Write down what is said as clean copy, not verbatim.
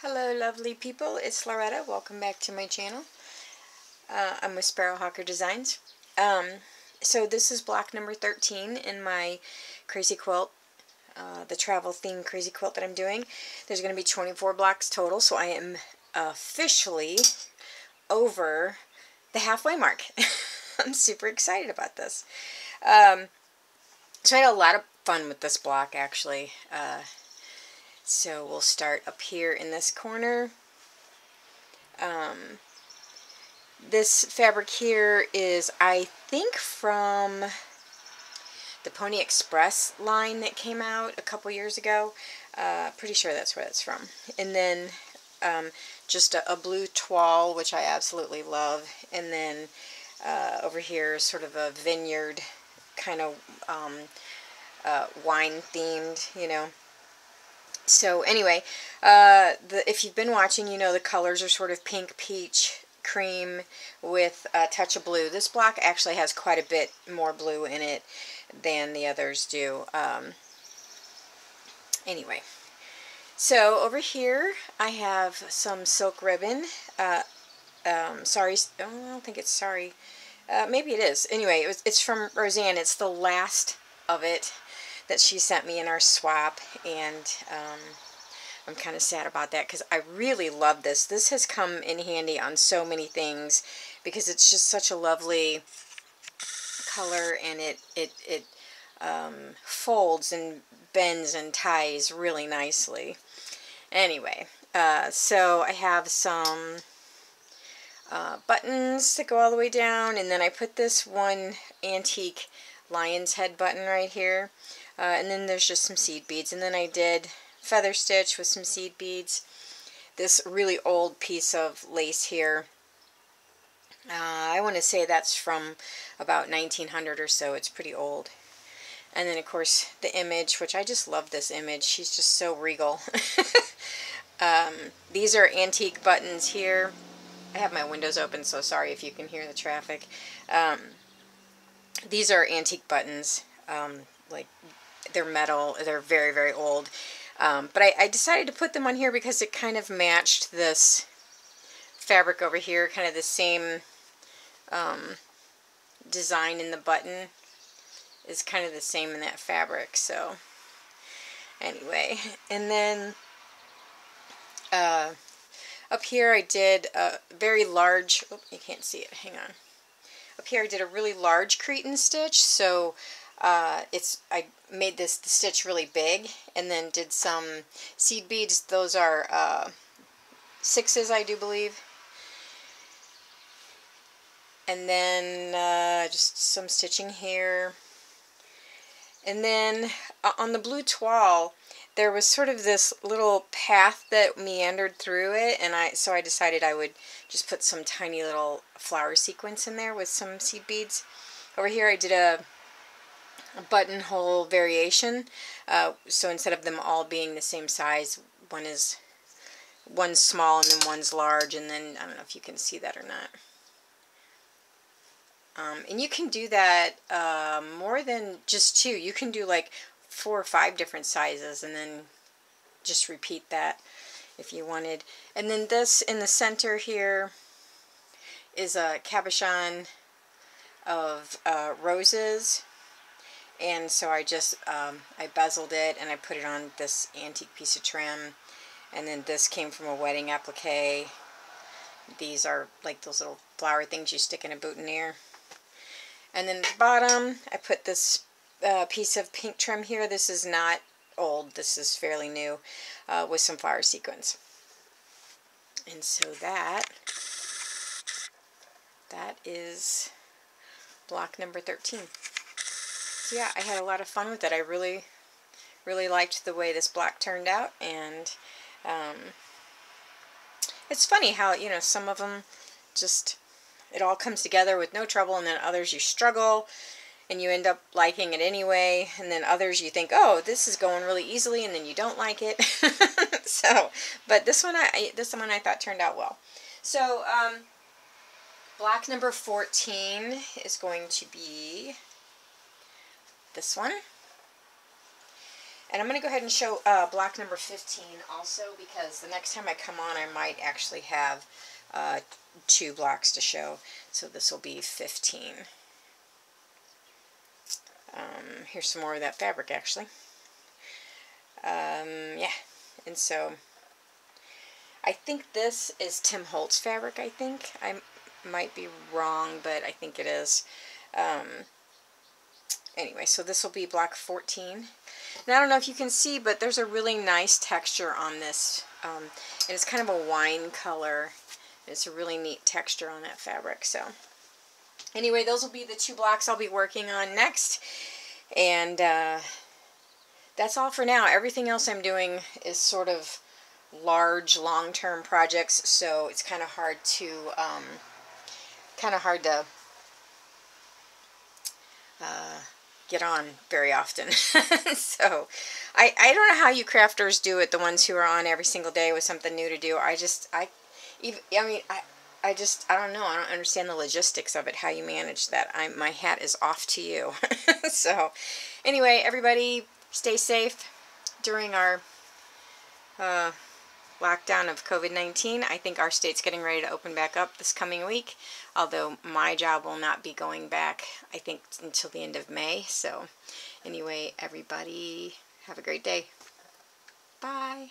Hello lovely people, it's Loretta. Welcome back to my channel. I'm with Sparrowhawker Designs. So this is block number 13 in my crazy quilt, the travel theme crazy quilt that I'm doing. There's going to be 24 blocks total, so I am officially over the halfway mark. I'm super excited about this. So I had a lot of fun with this block actually. So we'll start up here in this corner. This fabric here is, I think, from the Pony Express line that came out a couple years ago. Pretty sure that's where it's from. And then just a blue toile, which I absolutely love. And then over here is sort of a vineyard kind of wine themed, you know. So anyway, if you've been watching, you know the colors are sort of pink, peach, cream with a touch of blue. This block actually has quite a bit more blue in it than the others do. Anyway, so over here I have some silk ribbon. Sorry, oh, I don't think it's sorry. Maybe it is. Anyway, it's from Roseanne. It's the last of it that she sent me in our swap, and I'm kind of sad about that because I really love this. This has come in handy on so many things because it's just such a lovely color, and it folds and bends and ties really nicely. Anyway, so I have some buttons that go all the way down, and then I put this one antique lion's head button right here. And then there's just some seed beads. And then I did feather stitch with some seed beads. This really old piece of lace here. I want to say that's from about 1900 or so. It's pretty old. And then, of course, the image, which I just love this image. She's just so regal. These are antique buttons here. I have my windows open, so sorry if you can hear the traffic. These are antique buttons. Like, they're metal. They're very, very old. But I decided to put them on here because it kind of matched this fabric over here. Kind of the same design in the button is kind of the same in that fabric. So, anyway. And then up here I did a very large... Oh, you can't see it. Hang on. Up here I did a really large Cretan stitch. So... I made the stitch really big, and then did some seed beads. Those are 6s, I do believe. And then just some stitching here. And then on the blue toile, there was sort of this little path that meandered through it, and so I decided I would just put some tiny little flower sequins in there with some seed beads. Over here I did a buttonhole variation, so instead of them all being the same size, one's small and then one's large, and then I don't know if you can see that or not. And you can do that more than just 2. You can do like 4 or 5 different sizes and then just repeat that if you wanted. And then this in the center here is a cabochon of roses. And so I just, I bezeled it and I put it on this antique piece of trim. And then this came from a wedding applique. These are like those little flower things you stick in a boutonniere. And then at the bottom, I put this piece of pink trim here. This is not old. This is fairly new, with some flower sequins. And so that is block number 13. So yeah, I had a lot of fun with it. I really, really liked the way this block turned out, and it's funny how, you know, some of them just, it all comes together with no trouble, and then others you struggle, and you end up liking it anyway, and then others you think, oh, this is going really easily, and then you don't like it. So, but this one I thought turned out well. So, block number 14 is going to be this one. And I'm going to go ahead and show block number 15 also, because the next time I come on I might actually have 2 blocks to show. So this will be 15. Here's some more of that fabric actually. Yeah, and so I think this is Tim Holtz fabric, I think. I might be wrong, but I think it is. Anyway, so this will be block 14. And I don't know if you can see, but there's a really nice texture on this. And it's kind of a wine color. It's a really neat texture on that fabric. So anyway, those will be the 2 blocks I'll be working on next. And that's all for now. Everything else I'm doing is sort of large, long-term projects, so it's kind of hard to get on very often. So I don't know how you crafters do it, the ones who are on every single day with something new to do. I don't know. I don't understand the logistics of it, how you manage that. My hat is off to you. So anyway, everybody stay safe during our lockdown of COVID-19. I think our state's getting ready to open back up this coming week, although my job will not be going back, I think, until the end of May. So anyway, everybody have a great day. Bye.